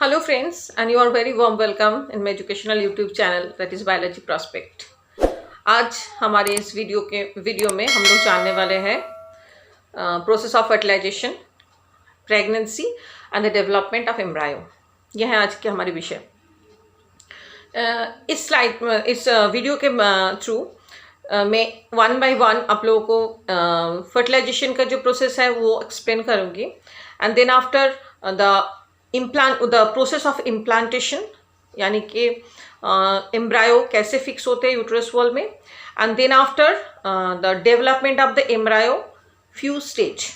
Hello friends, and you are very warm welcome in my educational YouTube channel that is Biology Prospect. आज हमारे इस video में हम लोग जानने वाले हैं process of fertilisation, pregnancy and the development of embryo. यह है आज के हमारे विषय। इस वीडियो के थ्रू मैं वन बाय वन आप लोगों को फर्टिलाइजेशन का जो प्रोसेस है वो एक्सप्लेन करूँगी, and then after the process of implantation, यानी कि एम्ब्रायो कैसे फिक्स होते हैं यूट्रस वॉल में, and then after the development of the embryo few stage.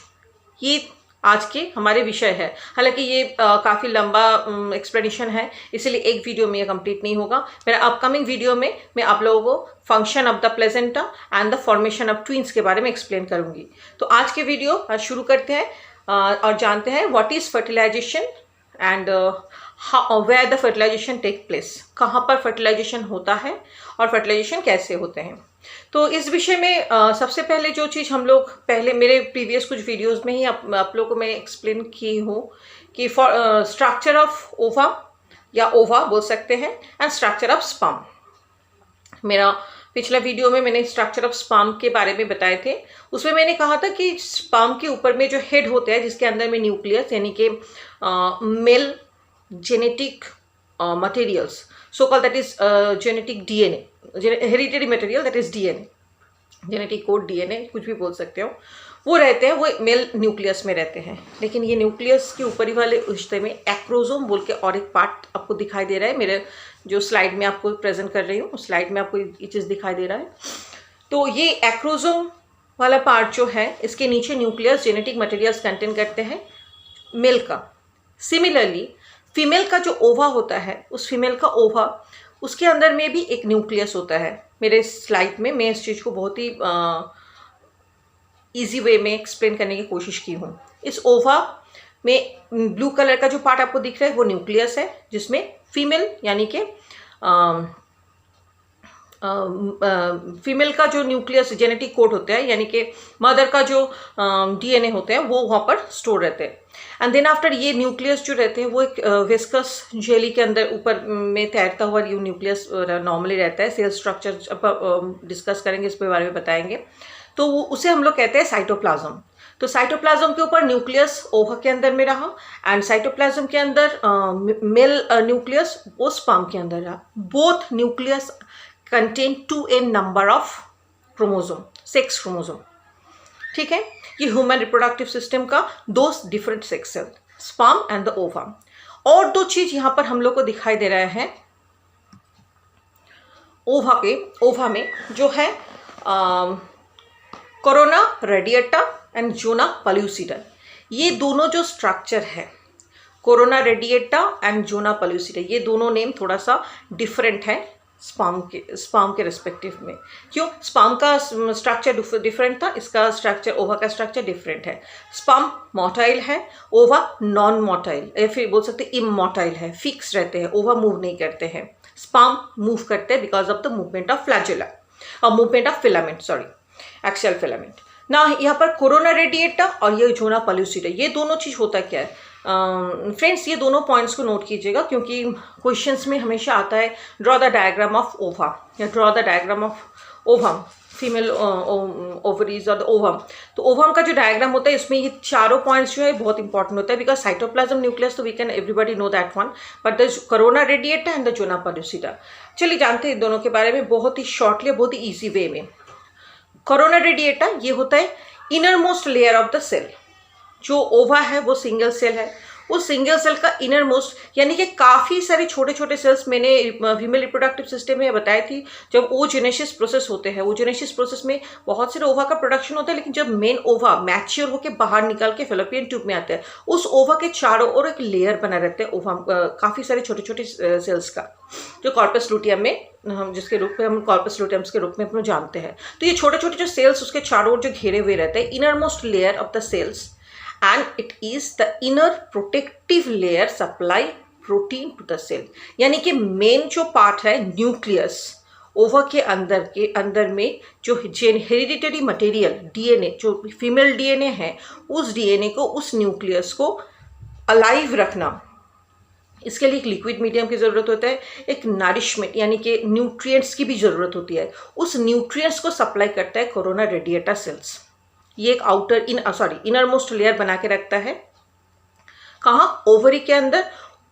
ये आज के हमारे विषय है। हालांकि ये काफ़ी लंबा एक्सप्लेनेशन है, इसीलिए एक वीडियो में ये कंप्लीट नहीं होगा। मेरा अपकमिंग वीडियो में मैं आप लोगों को function of the placenta and the formation of twins के बारे में एक्सप्लेन करूंगी। तो आज के वीडियो शुरू करते हैं और जानते हैं what is fertilisation and where the fertilisation take place. कहाँ पर फर्टिलाइजेशन होता है और फर्टिलाइजेशन कैसे होते हैं। तो इस विषय में सबसे पहले जो चीज़ हम लोग पहले मेरे प्रीवियस कुछ वीडियोस में ही आप लोगों को मैं एक्सप्लेन की हूँ कि स्ट्रक्चर ऑफ ओवा या ओवा बोल सकते हैं एंड स्ट्रक्चर ऑफ स्पर्म। मेरा पिछला वीडियो में मैंने स्ट्रक्चर ऑफ स्पर्म के बारे में बताए थे। उसमें मैंने कहा था कि स्पर्म के ऊपर में जो हेड होता है, जिसके अंदर में न्यूक्लियस यानी कि male genetic materials, so called that is genetic DNA, hereditary material that is DNA, genetic code DNA कुछ भी बोल सकते हो, वो रहते हैं, वो मेल न्यूक्लियस में रहते हैं। लेकिन ये न्यूक्लियस के ऊपरी वाले हिस्से में एक्रोसोम बोल के और एक पार्ट आपको दिखाई दे रहा है। मेरे जो स्लाइड में आपको प्रेजेंट कर रही हूँ उस स्लाइड में आपको ये चीज़ दिखाई दे रहा है। तो ये एक्रोसोम वाला पार्ट जो है, इसके नीचे न्यूक्लियस जेनेटिक मटेरियल्स कंटेन करते हैं मेल का। सिमिलरली फीमेल का जो ओवा होता है, उस फीमेल का ओवा, उसके अंदर में भी एक न्यूक्लियस होता है। मेरे स्लाइड में मैं इस चीज़ को बहुत ही ईजी वे में एक्सप्लेन करने की कोशिश की हूँ। इस ओवा में ब्लू कलर का जो पार्ट आपको दिख रहा है वो न्यूक्लियस है, जिसमें फीमेल यानी कि फीमेल का जो न्यूक्लियस जेनेटिक कोड होता है, यानी कि मदर का जो डीएनए होते हैं वो वहाँ पर स्टोर रहते हैं। एंड देन आफ्टर ये न्यूक्लियस जो रहते हैं वो एक विस्कस जेली के अंदर ऊपर में तैरता हुआ ये न्यूक्लियस नॉर्मली रहता है। सेल स्ट्रक्चर डिस्कस करेंगे, इसके बारे में बताएंगे। तो उसे हम लोग कहते हैं साइटोप्लाज्म। तो साइटोप्लाज्म के ऊपर न्यूक्लियस ओवा के अंदर में रहा, एंड साइटोप्लाज्म के अंदर मेल न्यूक्लियस वो स्पर्म के अंदर रहा। Both nucleus contain 2n number of chromosome, 6 chromosome. ठीक है, ये ह्यूमन रिप्रोडक्टिव सिस्टम का दो different sex cell, sperm and the ova. और दो चीज यहाँ पर हम लोग को दिखाई दे रहा है ओवा में जो है corona radiata and zona pellucida. ये दोनों जो स्ट्रक्चर है, corona radiata and zona pellucida, ये दोनों नेम थोड़ा सा डिफरेंट है स्पर्म के रिस्पेक्टिव में। क्यों? स्पर्म का स्ट्रक्चर डिफरेंट था, इसका स्ट्रक्चर, ओवा का स्ट्रक्चर डिफरेंट है। स्पर्म मोटाइल है, ओवा नॉन मोटाइल या फिर बोल सकते इमोटाइल है, फिक्स रहते हैं, ओवा मूव नहीं करते हैं। स्पर्म मूव करते हैं because of the movement of flagella और movement of filament, sorry axial filament ना। यहाँ पर कोरोना रेडिएटा और ये जोना पेलुसिडा, ये दोनों चीज़ होता क्या है फ्रेंड्स, ये दोनों पॉइंट्स को नोट कीजिएगा, क्योंकि क्वेश्चंस में हमेशा आता है ड्रॉ द डायग्राम ऑफ ओवा या draw the diagram of ovum, female ovaries और द ओवम। तो ओवम का जो डायग्राम होता है, इसमें ये चारों पॉइंट्स जो है बहुत इंपॉर्टेंट होता है, बिकॉज साइटोप्लाज्म न्यूक्लियस तो we can everybody know that one, but the corona radiata and the zona pellucida. चलिए जानते हैं दोनों के बारे में बहुत ही शॉर्टली, बहुत ही ईजी वे में। कोरोना रेडिएटा ये होता है inner most layer of the cell. जो ओवा है वो सिंगल सेल है, उस सिंगल सेल का इनर मोस्ट, यानी कि काफ़ी सारे छोटे छोटे सेल्स मैंने फीमेल रिप्रोडक्टिव सिस्टम में बताई थी। जब ओजेनेसिस प्रोसेस होते हैं, ओजेनेसिस प्रोसेस में बहुत सारे ओवा का प्रोडक्शन होता है, लेकिन जब मेन ओवा मैच्योर होकर बाहर निकल के फेलोपियन ट्यूब में आता है, उस ओवा के चारों ओर एक लेयर बना रहता है ओवा, काफ़ी सारे छोटे छोटे सेल्स का, जो कॉर्पस लूटियम में हम जिसके रूप में हम कॉर्पस लूटियम्स के रूप में अपने जानते हैं। तो ये छोटे छोटे जो सेल्स उसके चारों ओर जो घेरे हुए रहते हैं, inner most layer of the cells, and it is the inner protective layer supply protein to the cell। यानी कि मेन जो पार्ट है न्यूक्लियस, ओवा के अंदर में जो हेरिडिटरी मटेरियल डीएनए, जो फीमेल डीएनए है, उस डीएनए को, उस न्यूक्लियस को अलाइव रखना, इसके लिए एक लिक्विड मीडियम की ज़रूरत होता है, एक नरिशमेंट यानी कि न्यूट्रिएंट्स की भी ज़रूरत होती है। उस न्यूट्रिएंट्स को सप्लाई करता है कोरोना रेडिएटा सेल्स। ये एक इनर मोस्ट लेयर बना के रखता है। कहाँ? ओवरी के अंदर।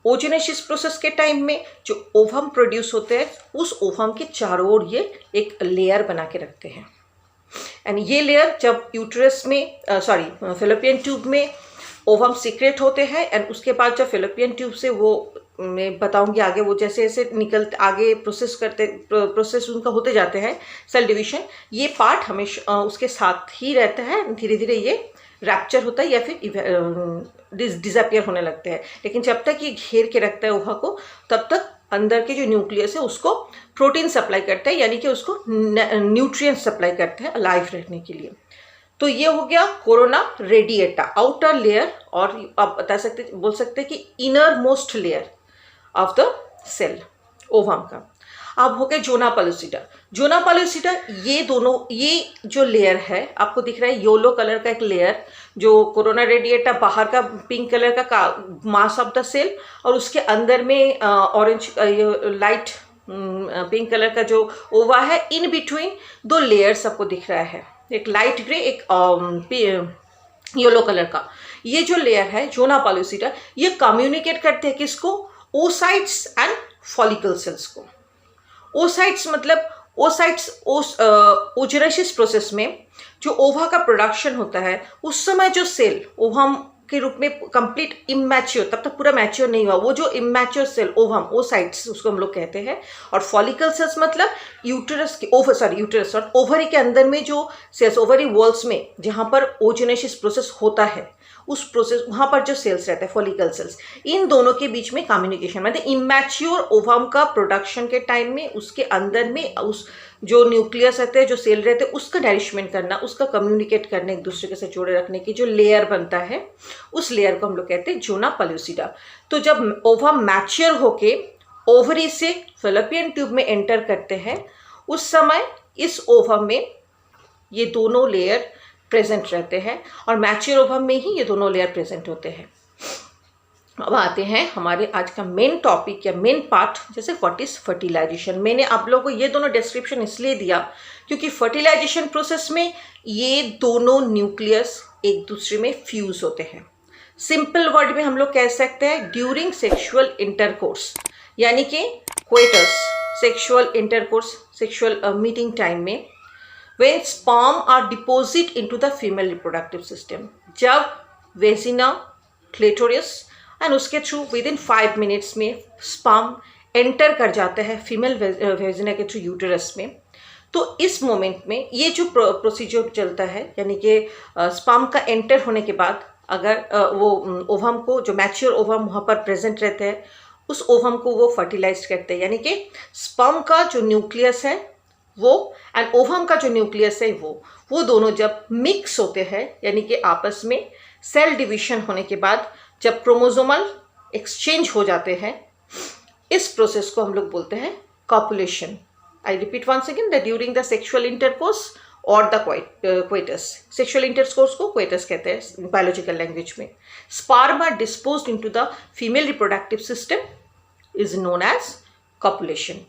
ओजेनेसिस प्रोसेस के टाइम में जो ओवम प्रोड्यूस होते हैं, उस ओवम के चारों ओर ये एक लेयर बना के रखते हैं। एंड ये लेयर जब यूट्रस में फेलोपियन ट्यूब में ओवम सीक्रेट होते हैं, एंड उसके बाद जब फेलोपियन ट्यूब से वो, मैं बताऊंगी आगे, वो जैसे जैसे निकलते आगे प्रोसेस उनका होते जाते हैं सेल डिवीजन, ये पार्ट हमेशा उसके साथ ही रहता है। धीरे धीरे ये रैप्चर होता है या फिर डिसअपियर होने लगते हैं। लेकिन जब तक ये घेर के रखता है ओवा को, तब तक अंदर के जो न्यूक्लियस है उसको प्रोटीन सप्लाई करता है, यानी कि उसको न्यूट्रिएंट सप्लाई करते हैं लाइफ रहने के लिए। तो ये हो गया कोरोना रेडिएटा, आउटर लेयर, और आप बोल सकते हैं कि inner most layer of the cell ovum का। अब हो गया जोना पेलुसिडा। जोना पेलुसिडा, ये जो लेयर है आपको दिख रहा है, येलो कलर का एक लेयर, जो कोरोना रेडिएटा बाहर का पिंक कलर का मास ऑफ द सेल, और उसके अंदर में ऑरेंज लाइट पिंक कलर का जो ओवा है। इन बिटवीन दो लेयर्स आपको दिख रहा है, एक लाइट ग्रे, एक येलो कलर का। ये जो लेयर है जोना पेलुसिडा, ये कम्युनिकेट करते हैं किसको? ओसाइट्स एंड फॉलिकल सेल्स को। ओसाइट्स मतलब ओजेनेसिस प्रोसेस में जो ओवा का प्रोडक्शन होता है, उस समय जो सेल ओवम के रूप में कंप्लीट इमैच्योर, तब तक पूरा मैच्योर नहीं हुआ, वो जो इमैच्योर सेल ओवम, ओसाइट्स उसको हम लोग कहते हैं। और फॉलिकल सेल्स मतलब यूट्रस और ओवरी के अंदर में जो सेल्स, ओवरी वॉल्स में जहाँ पर ओजेनेसिस प्रोसेस होता है, उस प्रोसेस वहाँ पर जो सेल्स रहते हैं फॉलिकल सेल्स, इन दोनों के बीच में कम्युनिकेशन, मतलब इमैच्योर ओवम का प्रोडक्शन के टाइम में उसके अंदर में उस जो न्यूक्लियस रहते हैं, जो सेल रहते हैं, उसका नरिशमेंट करना, उसका कम्युनिकेट करना, एक दूसरे के साथ जोड़े रखने की जो लेयर बनता है, उस लेयर को हम लोग कहते हैं जोना पेलुसिडा। तो जब ओवम मैच्योर होके ओवरी से फेलोपियन ट्यूब में एंटर करते हैं, उस समय इस ओवम में ये दोनों लेयर प्रेजेंट रहते हैं, और मैच्योर ओवम में ही ये दोनों लेयर प्रेजेंट होते हैं। अब आते हैं हमारे आज का मेन टॉपिक या मेन पार्ट, जैसे व्हाट इज फर्टिलाइजेशन। मैंने आप लोगों को ये दोनों डिस्क्रिप्शन इसलिए दिया क्योंकि फर्टिलाइजेशन प्रोसेस में ये दोनों न्यूक्लियस एक दूसरे में फ्यूज होते हैं। सिंपल वर्ड में हम लोग कह सकते हैं ड्यूरिंग सेक्सुअल इंटरकोर्स, यानी कि coitus, sexual intercourse, sexual meeting time में, when sperm are deposit into the female reproductive system, जब वेजिना, क्लेटोरियस एंड उसके थ्रू विद इन 5 मिनट्स में स्पर्म एंटर कर जाता है फीमेल वेजिना के थ्रू यूटेरस में, तो इस मोमेंट में ये जो प्रोसीजर चलता है, यानी कि स्पर्म का एंटर होने के बाद अगर वो ओवम को, जो मैच्योर ओवम वहाँ पर प्रेजेंट रहते हैं, उस ओवम को वो फर्टिलाइज करते हैं, यानी कि स्पर्म का जो न्यूक्लियस है वो एंड ओवम का जो न्यूक्लियस है वो दोनों जब मिक्स होते हैं, यानी कि आपस में सेल डिवीजन होने के बाद जब क्रोमोसोमल एक्सचेंज हो जाते हैं, इस प्रोसेस को हम लोग बोलते हैं copulation. I repeat once again that during the sexual intercourse और द कोइटस, सेक्सुअल इंटरकोर्स को कोइटस कहते हैं बायोलॉजिकल लैंग्वेज में, sperm are disposed into the female reproductive system is known as copulation.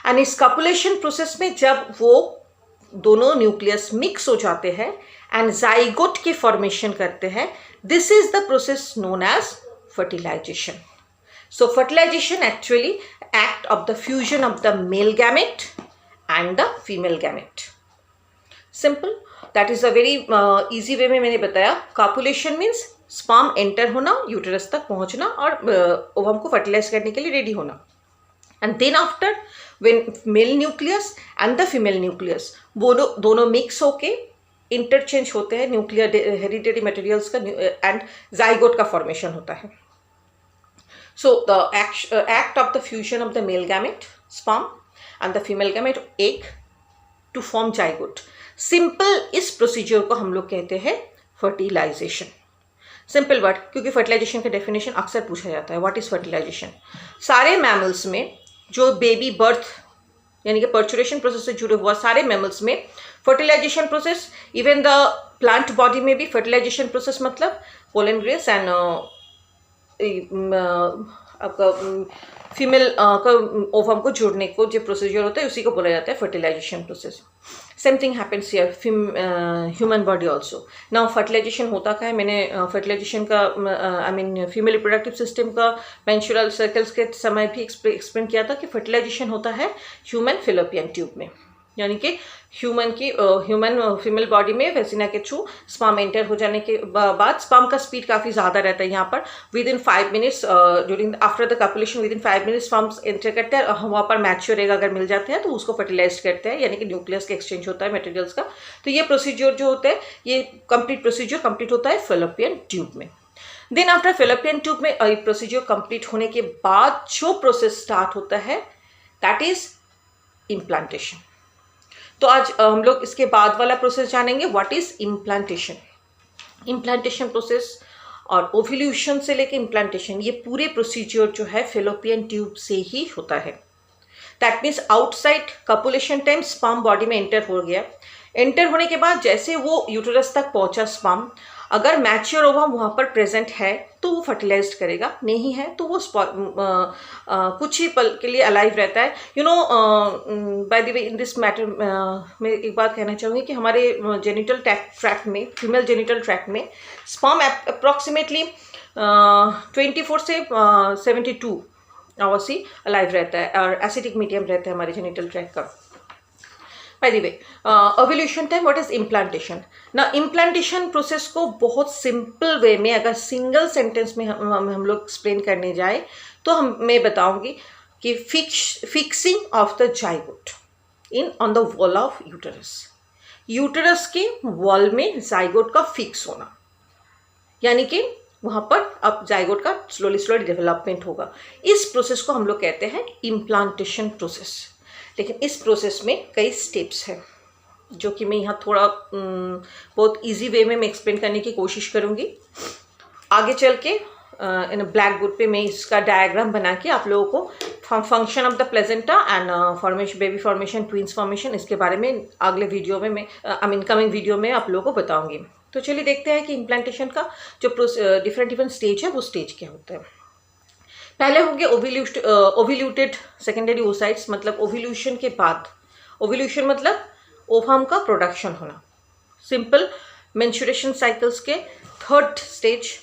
And इस कॉपुलेशन प्रोसेस में जब वो दोनों न्यूक्लियस मिक्स हो जाते हैं एंड जाइगोट की फॉर्मेशन करते हैं, this is the process known as fertilisation. So fertilisation actually act of the fusion of the male gamete and the female gamete. Simple, that is a very easy way में मैंने बताया। Copulation means sperm enter होना, uterus तक पहुंचना और ovum को fertilise करने के लिए रेडी होना। And then after, when male nucleus and the female nucleus दोनों मिक्स होके इंटरचेंज होते हैं, न्यूक्लियर हेरिडिटरी मटेरियल्स का एंड जाइगोट का फॉर्मेशन होता है। So the act of the fusion of the male gamete sperm and the female gamete egg to form zygote. Simple इस procedure को हम लोग कहते हैं फर्टिलाइजेशन। सिंपल वर्ड, क्योंकि फर्टिलाइजेशन का डेफिनेशन अक्सर पूछा जाता है, व्हाट इज फर्टिलाइजेशन। सारे मैमल्स में जो बेबी बर्थ यानी कि पर्चुरेशन प्रोसेस से जुड़े हुआ सारे मैमल्स में fertilisation process, even the plant body में भी फर्टिलाइजेशन प्रोसेस मतलब पोलन ग्रेस एंड आपका फीमेल का ओवम को जोड़ने को जो प्रोसीजर होता है उसी को बोला जाता है fertilisation process. Same thing happens here human body also. Now fertilisation होता क्या है, मैंने फर्टिलाइजेशन का I mean female reproductive system का मेंस्ट्रुअल साइकिल्स के समय भी एक्सप्लेन किया था कि फर्टिलाइजेशन होता है ह्यूमन फेलोपियन ट्यूब में, यानी कि ह्यूमन फीमेल बॉडी में वेजिना के थ्रू स्पर्म एंटर हो जाने के बाद स्पर्म का स्पीड काफ़ी ज़्यादा रहता है। यहाँ पर within 5 minutes during after the copulation within 5 minutes sperm enter करते हैं, वहाँ पर मैच्योर एग अगर मिल जाते हैं तो उसको फर्टिलाइज करते हैं, यानी कि न्यूक्लियस का एक्सचेंज होता है मटेरियल्स का। तो ये प्रोसीजर जो होता है, ये प्रोसीजर कंप्लीट होता है फेलोपियन ट्यूब में। देन आफ्टर फेलोपियन ट्यूब में प्रोसीजर कंप्लीट होने के बाद जो प्रोसेस स्टार्ट होता है दैट इज इम्प्लांटेशन। तो आज हम लोग इसके बाद वाला प्रोसेस जानेंगे, what is implantation. Implantation process और ओव्यूलेशन से लेके इम्प्लांटेशन, ये पूरे प्रोसीजर जो है फेलोपियन ट्यूब से ही होता है। That means outside copulation time sperm body में एंटर हो गया, एंटर होने के बाद जैसे वो यूटेरस तक पहुंचा स्पर्म, अगर मैच्योर ओवम वहाँ पर प्रेजेंट है तो वो फर्टिलाइज्ड करेगा, नहीं है तो वो कुछ ही पल के लिए अलाइव रहता है। You know by the way in this matter मैं एक बात कहना चाहूँगी कि हमारे जेनिटल ट्रैक्ट में, फीमेल जेनिटल ट्रैक्ट में स्पर्म अप्रॉक्सीमेटली 24 से 72 आवर्स ही अलाइव रहता है और एसिडिक मीडियम रहता है हमारे जेनिटल ट्रैक्ट का। By the way, ovulation time, what is implantation? Now, implantation process को बहुत सिंपल वे में अगर सिंगल सेंटेंस में हम लोग एक्सप्लेन करने जाए तो मैं बताऊंगी कि fixing of the zygote on the wall of uterus. Uterus के वॉल में जाइगोट का फिक्स होना, यानी कि वहाँ पर अब जाइगोट का स्लोली डेवलपमेंट होगा। इस प्रोसेस को हम लोग कहते हैं इम्प्लांटेशन प्रोसेस। लेकिन इस प्रोसेस में कई स्टेप्स हैं जो कि मैं यहाँ थोड़ा बहुत इजी वे में मैं एक्सप्लेन करने की कोशिश करूँगी। आगे चल के इन ब्लैक बोर्ड पे मैं इसका डायग्राम बना के आप लोगों को function of the placenta and formation, baby formation, twins formation, इसके बारे में अगले वीडियो में मैं कमिंग वीडियो में आप लोगों को बताऊँगी। तो चलिए देखते हैं कि इम्प्लांटेशन का जो डिफरेंट स्टेज है वो स्टेज क्या होता है। पहले होंगे ओव्यूलेटेड सेकेंडरी ओसाइट्स, मतलब ओव्यूलेशन के बाद, ओव्यूलेशन मतलब ओवम का प्रोडक्शन होना। सिंपल मेंस्ट्रुएशन साइकिल्स के थर्ड स्टेज,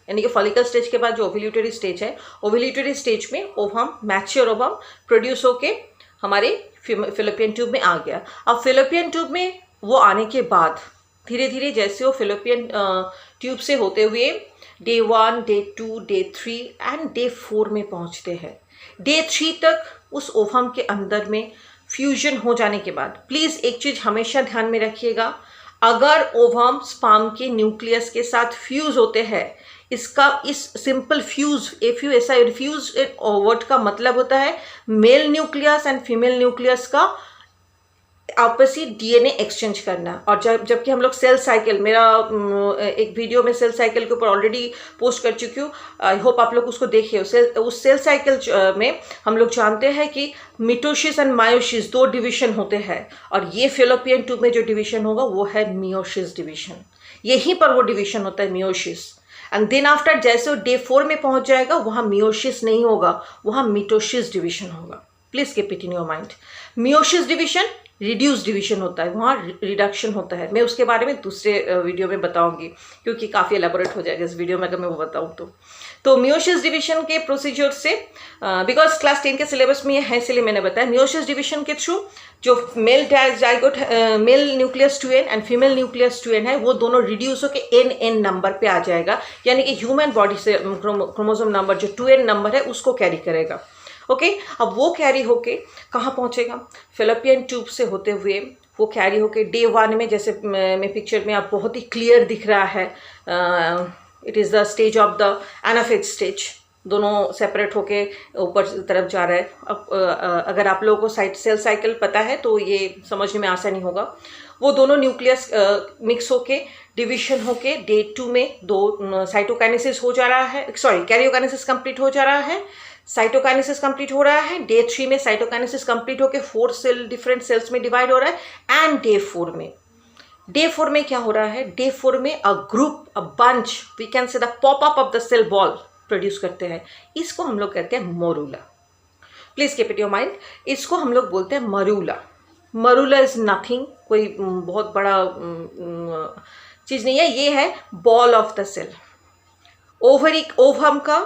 यानी कि फॉलिकल स्टेज के बाद जो ओव्यूलेटरी स्टेज है, ओव्यूलेटरी स्टेज में ओवम, मैच्योर ओवम प्रोड्यूस होके हमारे फेलोपियन ट्यूब में आ गया। अब फेलोपियन ट्यूब में वो आने के बाद धीरे धीरे जैसे वो फेलोपियन ट्यूब से होते हुए day 1, day 2, day 3 and day 4 में पहुंचते हैं। डे 3 तक उस ओवम के अंदर में फ्यूजन हो जाने के बाद, प्लीज़ एक चीज़ हमेशा ध्यान में रखिएगा, अगर ओवम स्पर्म के न्यूक्लियस के साथ फ्यूज होते हैं, इसका इस सिंपल फ्यूज फ्यूज वर्ड का मतलब होता है mail nucleus and female nucleus का आपसी डीएनए एक्सचेंज करना। और जबकि हम लोग सेल साइकिल, मेरा एक वीडियो में सेल साइकिल के ऊपर ऑलरेडी पोस्ट कर चुकी हूँ, आई होप आप लोग उसको देखिए। उस सेल साइकिल में हम लोग जानते हैं कि मिटोसिस एंड मायोसिस 2 डिवीजन होते हैं, और ये फेलोपियन ट्यूब में जो डिवीजन होगा वो है मियोसिस डिवीजन। यहीं पर वो डिवीजन होता है मियोसिस। एंड देन आफ्टर जैसे वो डे 4 में पहुंच जाएगा, वहाँ मियोसिस नहीं होगा, वहाँ मिटोसिस डिवीजन होगा। Please keep it in your mind. Meiosis division reduce division होता है, वहाँ रिडक्शन होता है। मैं उसके बारे में दूसरे वीडियो में बताऊंगी, क्योंकि काफ़ी एलेबोरेट हो जाएगा इस वीडियो में अगर मैं वो बताऊँ तो मियोसिस डिवीजन के प्रोसीजर से, बिकॉज क्लास 10 के सिलेबस में ये है इसलिए मैंने बताया, मियोसिस डिवीजन के थ्रू जो male zygote, male nucleus 2n and female nucleus 2n है, वो दोनों रिड्यूस होकर n नंबर पे आ जाएगा, यानी कि ह्यूमन बॉडी से क्रोमोसोम नंबर जो 2n नंबर है उसको कैरी करेगा। ओके, अब वो कैरी होके कहाँ पहुँचेगा? फेलोपियन ट्यूब से होते हुए वो कैरी होके डे 1 में, जैसे मैं पिक्चर में आप बहुत ही क्लियर दिख रहा है, it is the stage of the anaphase stage, दोनों सेपरेट होके ऊपर तरफ जा रहा है। अब अगर आप लोगों को सेल साइकिल पता है तो ये समझने में आसानी होगा। वो दोनों न्यूक्लियस मिक्स होके डिवीजन होके डे 2 में 2 साइटोकाइनेसिस हो जा रहा है, सॉरी कैरियोकाइनेसिस कंप्लीट हो जा रहा है, साइटोकाइनेसिस कंप्लीट हो रहा है। डे 3 में साइटोकाइनेसिस कंप्लीट होके 4 सेल डिफरेंट सेल्स में डिवाइड हो रहा है। एंड डे 4 में क्या हो रहा है? डे 4 में a group, a bunch, we can say the pop up of the cell ball, produce करते हैं, इसको हम लोग कहते हैं morula. Please keep it your mind, इसको हम लोग बोलते हैं मरूला। मरूला इज नथिंग, कोई बहुत बड़ा चीज नहीं है, ये है ball of the cell. Ovum का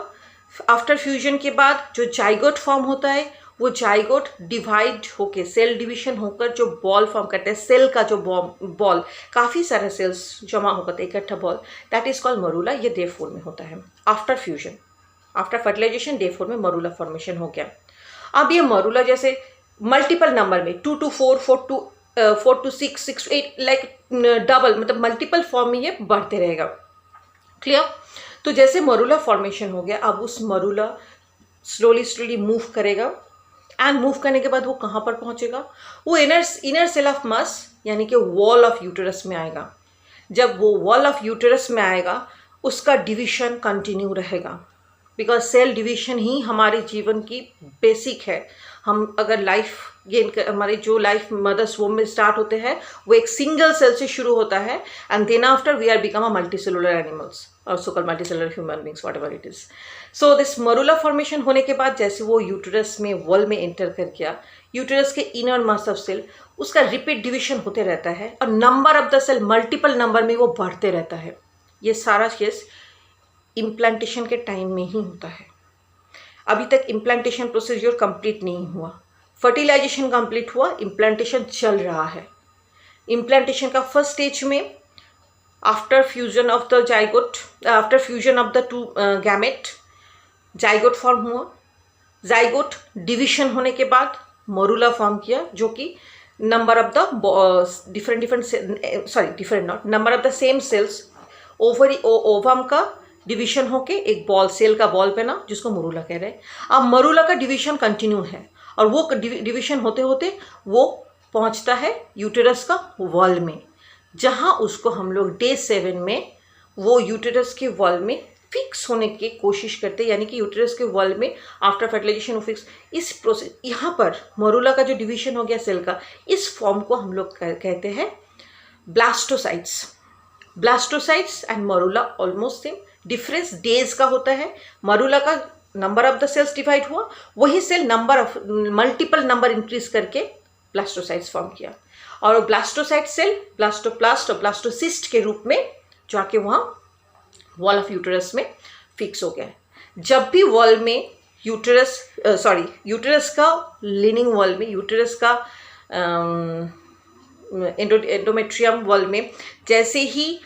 आफ्टर फ्यूजन के बाद जो जाइगोट फॉर्म होता है, वो जाइगोट डिवाइड होके, सेल डिवीजन होकर जो बॉल फॉर्म करते हैं, सेल का जो बॉल, काफ़ी सारे सेल्स जमा होकर इकट्ठा ball, that is called morula. ये डे 4 में होता है after fusion, after fertilisation day 4 में मरूला फॉर्मेशन हो गया। अब ये मरूला जैसे मल्टीपल नंबर में 2 to 4, 4 to 6, 6 to 8 like double, मतलब मल्टीपल फॉर्म में ये बढ़ते रहेगा। क्लियर? तो जैसे मरूला फॉर्मेशन हो गया, अब उस मरूला स्लोली मूव करेगा, एंड मूव करने के बाद वो कहाँ पर पहुंचेगा? वो इनर सेल ऑफ मस यानी कि वॉल ऑफ यूटेरस में आएगा। जब वो वॉल ऑफ यूटेरस में आएगा, उसका डिवीजन कंटिन्यू रहेगा, बिकॉज सेल डिवीजन ही हमारे जीवन की बेसिक है। हम अगर लाइफ गेन हमारी जो लाइफ मदर्स वोम में स्टार्ट होते हैं, वो एक सिंगल सेल से शुरू होता है, and then after we are become a multicellular animals और so called multicellular human beings, whatever it is. So this morula formation होने के बाद जैसे वो यूटेरस में वॉल में एंटर कर गया, यूटेरस के इनर मास ऑफ सेल, उसका रिपीट डिवीजन होते रहता है और number of the cell multiple number में वो बढ़ते रहता है। ये सारा केस इम्प्लांटेशन के टाइम में ही होता है। अभी तक इम्प्लांटेशन प्रोसीजर कंप्लीट नहीं हुआ, फर्टिलाइजेशन कंप्लीट हुआ, इम्प्लांटेशन चल रहा है। इम्प्लांटेशन का फर्स्ट स्टेज में after fusion of the zygote, after fusion of the 2 gamete, zygote form हुआ। जाइगोट डिवीजन होने के बाद मरूला फॉर्म किया, जो कि number of the number of the same cells ovum का डिवीजन होके एक बॉल, सेल का बॉल बना, जिसको मरूला कह रहे हैं। अब मरूला का डिवीजन कंटिन्यू है और वो डिवीजन होते होते वो पहुंचता है यूटेरस का वॉल में, जहां उसको हम लोग डे 7 में वो यूटेरस के वॉल में फिक्स होने की कोशिश करते हैं, यानी कि यूटेरस के वॉल में आफ्टर फर्टिलाइजेशन वो फिक्स। इस प्रोसेस, यहाँ पर मरूला का जो डिवीजन हो गया सेल का, इस फॉर्म को हम लोग कहते हैं blastocysts. Blastocysts and morula almost same, difference days का होता है। मरूला का number of the cells divide हुआ, वही cell number of multiple number increase करके ब्लास्टोसाइट्स फॉर्म किया, और ब्लास्टोसाइट सेल ब्लास्टोप्लास्ट और ब्लास्टोसिस्ट के रूप में जाके वहाँ वॉल ऑफ यूटेरस में फिक्स हो गया। जब भी वॉल में यूटेरस का लिनिंग वॉल में, यूटेरस का एंडोमेट्रियम वॉल में जैसे ही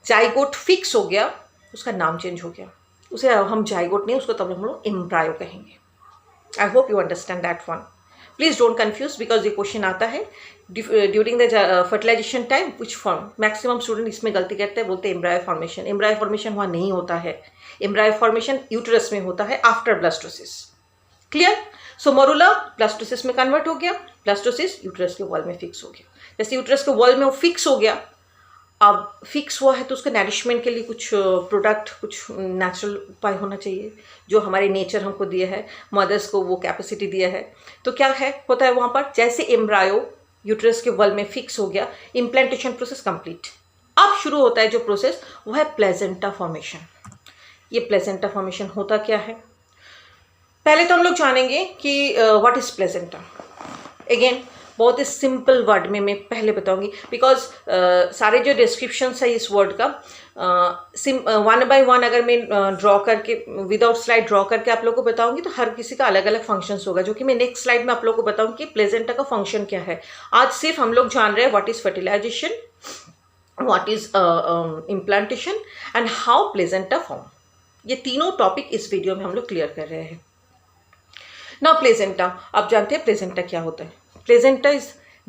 जाइगोट फिक्स हो गया, उसका नाम चेंज हो गया। उसे हम जाइगोट नहीं, उसको तब हम लोग एम्ब्रायो कहेंगे। I hope you understand that one. Please don't confuse, because ये क्वेश्चन आता है during the fertilisation time which form. Maximum student इसमें गलती करते हैं, बोलते हैं एम्ब्रायो फॉर्मेशन। एम्ब्रायो फॉर्मेशन वहाँ नहीं होता है, एम्ब्रायो फॉर्मेशन यूटेरस में होता है आफ्टर ब्लास्टोसिस। क्लियर? सो मरूला ब्लास्टोसिस में कन्वर्ट हो गया, ब्लास्टोसिस यूटेरस के वॉल में फिक्स हो गया। जैसे यूटेरस के वॉल में वो फिक्स हो गया, अब फिक्स हुआ है तो उसका नरिशमेंट के लिए कुछ प्रोडक्ट, कुछ नेचुरल उपाय होना चाहिए, जो हमारे नेचर हमको दिया है, मदर्स को वो कैपेसिटी दिया है। तो क्या है होता है वहाँ पर, जैसे एम्ब्रायो यूटेरस के वॉल में फिक्स हो गया, इम्प्लांटेशन प्रोसेस कंप्लीट। अब शुरू होता है जो प्रोसेस, वो है प्लेजेंटा फॉर्मेशन। ये प्लेजेंटा फॉर्मेशन होता क्या है, पहले तो हम लोग जानेंगे कि व्हाट इज प्लेजेंटा। अगेन बहुत ही सिंपल वर्ड में मैं पहले बताऊंगी, बिकॉज सारे जो डिस्क्रिप्शन है इस वर्ड का, 1 by 1 अगर मैं ड्रॉ करके विदाउट स्लाइड ड्रॉ करके आप लोगों को बताऊंगी, तो हर किसी का अलग अलग फंक्शंस होगा, जो कि मैं नेक्स्ट स्लाइड में आप लोगों को बताऊंगी कि प्लेजेंटा का फंक्शन क्या है। आज सिर्फ हम लोग जान रहे हैं what is fertilisation, what is implantation and how placenta form. ये तीनों टॉपिक इस वीडियो में हम लोग क्लियर कर रहे हैं। नाउ प्लेजेंटा, आप जानते हैं प्लेजेंटा क्या होता है। Placenta is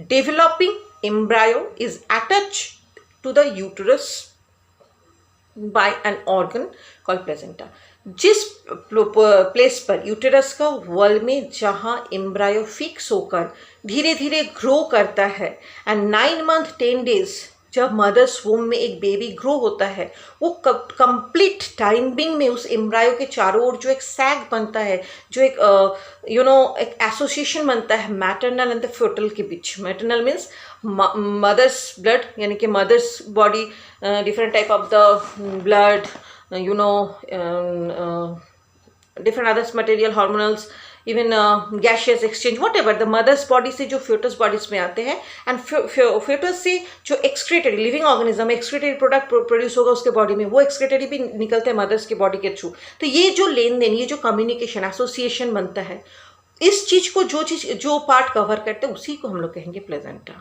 developing embryo is attached to the uterus by an organ called placenta। जिस प्लेस पर यूटेरस का वॉल में जहाँ एम्ब्रायो फिक्स होकर धीरे धीरे ग्रो करता है, एंड 9 month 10 days जब मदर्स वोम में एक बेबी ग्रो होता है, वो कंप्लीट टाइमिंग में उस एम्ब्रायो के चारों ओर जो एक सैग बनता है, जो एक एक एसोसिएशन बनता है मैटरनल एंड द फ्यूटल के बीच। मैटरनल मीन्स मदर्स ब्लड, यानी कि mother's body, different type of the blood, you know, different other material, hormonals, even gaseous exchange, whatever, the mother's body से जो फ्यूटस बॉडीज में आते हैं, and foetus से जो excretory living organism excretory product produce होगा उसके body में, वो एक्सक्रीटरी भी निकलते हैं मदर्स की बॉडी के थ्रू। तो ये जो लेन देन, ये जो कम्युनिकेशन, एसोसिएशन बनता है, इस चीज को जो पार्ट कवर करते हैं उसी को हम लोग कहेंगे placenta.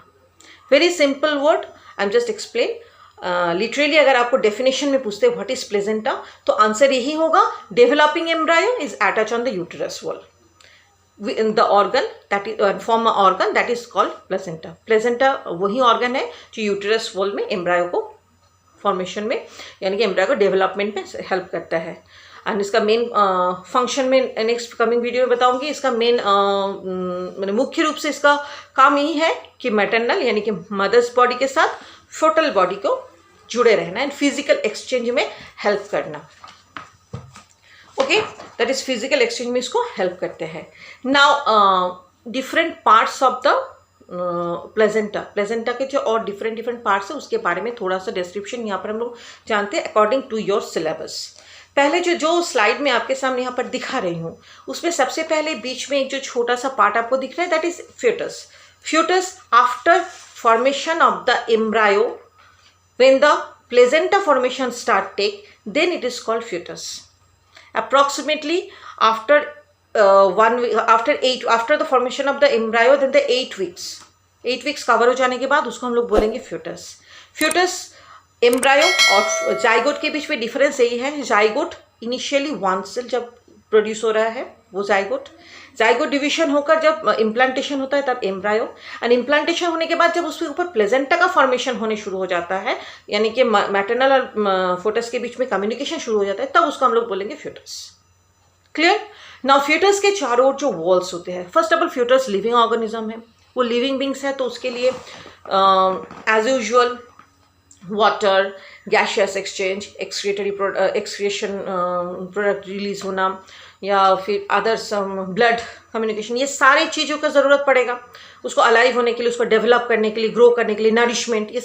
Very simple word, I am just explain. Literally अगर आपको डेफिनेशन में पूछते हैं व्हाट इज प्लेजेंटा, तो आंसर यही होगा, developing embryo is attach on the uterus wall in the organ that is form a organ that is called placenta. Placenta वही organ है जो यूटेरस वॉल में एम्ब्रायो को फॉर्मेशन में, यानी कि एम्ब्रायो को डेवलपमेंट में हेल्प करता है। एंड इसका मेन फंक्शन में नेक्स्ट कमिंग वीडियो में बताऊंगी। इसका मेन मुख्य रूप से इसका काम यही है कि मैटरनल यानी कि मदर्स बॉडी के साथ फोटल बॉडी को जुड़े रहना एंड फिजिकल एक्सचेंज में हेल्प करना। Okay, that is physical exchange में इसको हेल्प करते हैं। Now different parts of the placenta के जो और डिफरेंट पार्ट्स है उसके बारे में थोड़ा सा डिस्क्रिप्शन यहाँ पर हम लोग जानते हैं अकॉर्डिंग टू योर सिलेबस। पहले जो स्लाइड में आपके सामने यहाँ पर दिखा रही हूँ उसमें सबसे पहले बीच में एक जो छोटा सा पार्ट आपको दिख रहा है that is foetus. Foetus after formation of the embryo, when the placenta formation start take, then it is called foetus. Approximately after 1 week, after the formation of the embryo, then the 8 weeks cover हो जाने के बाद उसको हम लोग बोलेंगे foetus. Foetus, embryo और zygote के बीच में डिफरेंस यही है, जाइगोट इनिशियली 1 सेल जब प्रोड्यूस हो रहा है वो जाइगोट डिवीजन होकर जब इम्प्लांटेशन होता है तब एम्ब्रायो, एंड इम्प्लांटेशन होने के बाद जब उसके ऊपर प्लेजेंटा का फॉर्मेशन होने शुरू हो जाता है, यानी कि मैटरनल और फोटस के बीच में कम्युनिकेशन शुरू हो जाता है, तब उसको हम लोग बोलेंगे फ्यूटस। क्लियर? नाउ फ्यूटस के चारों ओर जो वॉल्स होते हैं, first of all foetus living organism है, वो लिविंग बींग्स है, तो उसके लिए as usual water, gaseous exchange, excretion product release होना, या फिर अदर्स ब्लड कम्युनिकेशन, ये सारी चीज़ों का ज़रूरत पड़ेगा उसको अलाइव होने के लिए, उसको डेवलप करने के लिए, ग्रो करने के लिए, नरिशमेंट, ये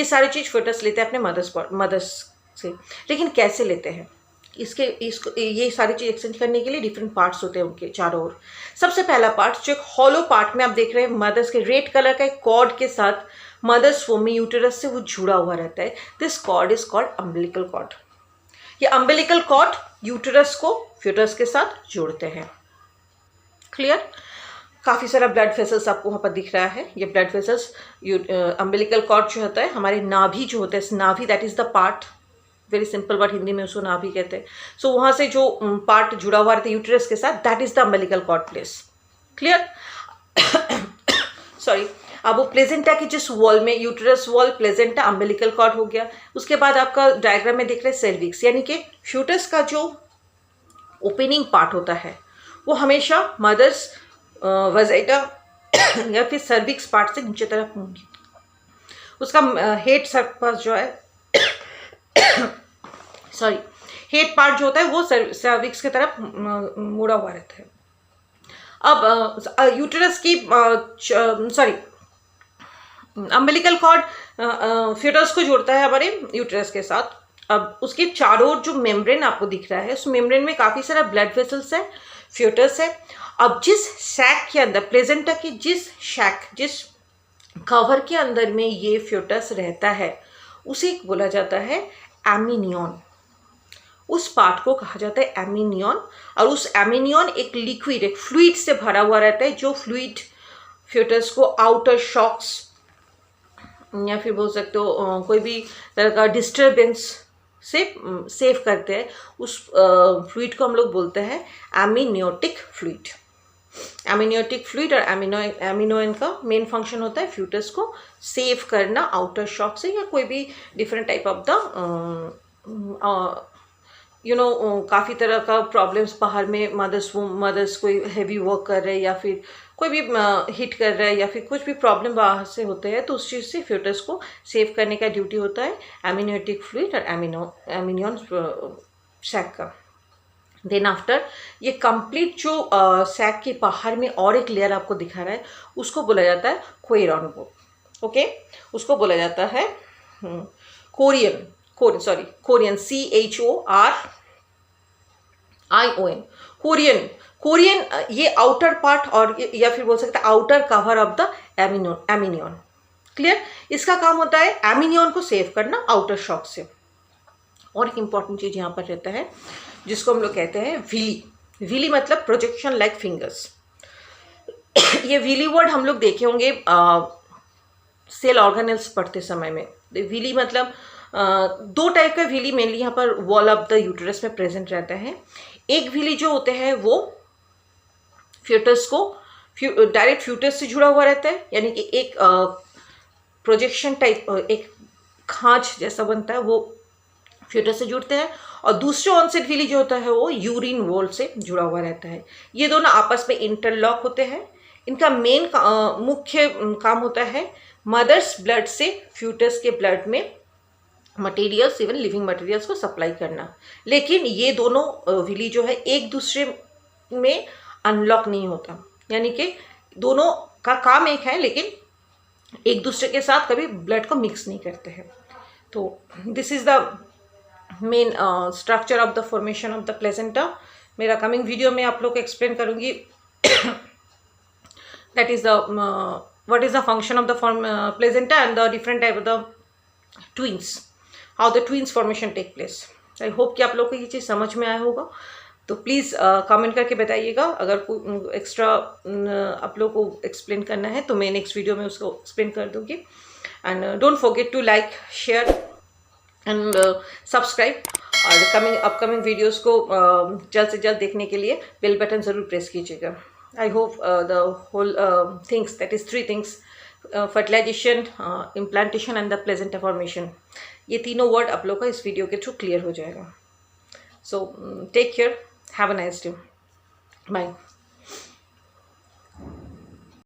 सारी चीज़ फ्यूटस लेते हैं अपने मदर्स से। लेकिन कैसे लेते हैं? ये सारी चीज़ एक्सचेंज करने के लिए डिफरेंट पार्ट्स होते हैं उनके चारों ओर। सबसे पहला पार्ट जो एक हॉलो पार्ट में आप देख रहे हैं, मदर्स के रेड कलर का एक कॉर्ड के साथ मदर्स वोम में यूटेरस से वो जुड़ा हुआ रहता है, this cord is called umbilical cord. ये अम्बिलिकल कॉर्ड यूटेरस को फ्यूटस के साथ जोड़ते हैं। क्लियर? काफ़ी सारा ब्लड वेसल्स आपको वहाँ पर दिख रहा है, ये ब्लड वेसल्स, अम्बिलिकल कॉर्ड जो होता है, हमारे नाभि जो होता है, नाभि that is the part, very simple word, Hindi में उसको नाभि कहते हैं। सो वहाँ से जो पार्ट जुड़ा हुआ रहता है यूटेरस के साथ, that is the umbilical cord place. Clear? Sorry, अब वो प्लेजेंटा की जिस वॉल में, uterus wall, placenta, umbilical cord हो गया। उसके बाद आपका डायग्राम में दिख रहा है सर्विक्स, यानी कि फ्यूटस का जो ओपनिंग पार्ट होता है वो हमेशा मदर्स वजाइना या फिर सर्विक्स पार्ट से नीचे तरफ होंगी। उसका हेड सरफेस जो है सॉरी, हेड पार्ट जो होता है वो सर्विक्स की तरफ मुड़ा हुआ रहता है। अब यूटेरस की सॉरी, अम्बिलिकल कॉर्ड फ्यूटस को जोड़ता है हमारे यूटेरस के साथ। अब उसके चारों ओर जो मेम्ब्रेन आपको दिख रहा है, उस मेम्ब्रेन में काफ़ी सारा ब्लड वेसल्स है, फ्यूटस है। अब जिस सैक के अंदर, प्लेजेंटा की जिस कवर के अंदर में ये फ्यूटस रहता है, उसे बोला जाता है एमिनियन। उस पार्ट को कहा जाता है एमिनियन, और उस एमिनियन एक लिक्विड, एक फ्लूइड से भरा हुआ रहता है, जो फ्लूइड फ्यूटस को आउटर शॉक्स या फिर बोल सकते हो कोई भी तरह का डिस्टर्बेंस से सेव करते हैं। उस फ्लूइड को हम लोग बोलते हैं एमिनियोटिक फ्लूइड। एमिनियोटिक फ्लूइड और एमिनोइन का मेन फंक्शन होता है फ्यूटस को सेव करना आउटर शॉक से, या कोई भी डिफरेंट टाइप ऑफ द काफ़ी तरह का प्रॉब्लम्स बाहर में, मदर्स कोई हैवी वर्क कर रहे हैं या फिर कोई भी हिट कर रहा है या फिर कुछ भी प्रॉब्लम बाहर से होते हैं, तो उस चीज़ से फ्यूटस को सेव करने का ड्यूटी होता है एमिनियोटिक फ्लूइड और एमिनियन सैक का। देन आफ्टर ये कंप्लीट जो सैक के बाहर में और एक लेयर आपको दिखा रहा है, उसको बोला जाता है कोइरॉन बोन। ओके, उसको बोला जाता है chorion. Chorion, CHORION, chorion. Chorion ये आउटर पार्ट और या फिर बोल सकते हैं outer cover of the amnion. Clear? इसका काम होता है एमिनियन को सेव करना आउटर शॉक से। और एक इंपॉर्टेंट चीज यहाँ पर रहता है जिसको हम लोग कहते हैं विली। विली मतलब प्रोजेक्शन लाइक फिंगर्स। ये विली वर्ड हम लोग देखे होंगे सेल ऑर्गेनेल्स पढ़ते समय में। विली मतलब दो टाइप का विली मेनली यहाँ पर वॉल ऑफ द यूटेरस में प्रेजेंट रहता है। एक विली जो होते हैं वो फ्यूटस को डायरेक्ट फ्यूटस से जुड़ा हुआ रहता है, यानी कि एक प्रोजेक्शन टाइप, एक खांच जैसा बनता है, वो फ्यूटस से जुड़ते हैं। और दूसरे ऑनसेट विली जो होता है वो यूरिन वॉल से जुड़ा हुआ रहता है। ये दोनों आपस में इंटरलॉक होते हैं। इनका मेन मुख्य काम होता है मदर्स ब्लड से फ्यूटस के ब्लड में मटेरियल्स, इवन लिविंग मटेरियल्स को सप्लाई करना। लेकिन ये दोनों विली जो है एक दूसरे में अनलॉक नहीं होता, यानी कि दोनों का काम एक है लेकिन एक दूसरे के साथ कभी ब्लड को मिक्स नहीं करते हैं। तो this is the main structure of the formation of the placenta. मेरा कमिंग वीडियो में आप लोग को एक्सप्लेन करूंगी that is the what is the function of the placenta and the different type of the twins, how the twins formation take place. I hope कि आप लोग को ये चीज़ समझ में आया होगा। तो प्लीज़ कमेंट करके बताइएगा। अगर कोई एक्स्ट्रा आप लोग को एक्सप्लेन करना है तो मैं नेक्स्ट वीडियो में उसको एक्सप्लेन कर दूँगी। And don't forget to like, share and subscribe. और अपकमिंग वीडियोज़ को जल्द से जल्द देखने के लिए बेल बटन ज़रूर प्रेस कीजिएगा। I hope the whole things, that is 3 things, fertilization, implantation and the placenta formation, ये तीनों वर्ड आप लोग का इस वीडियो के थ्रू क्लियर हो जाएगा। So take care, have a nice day, bye.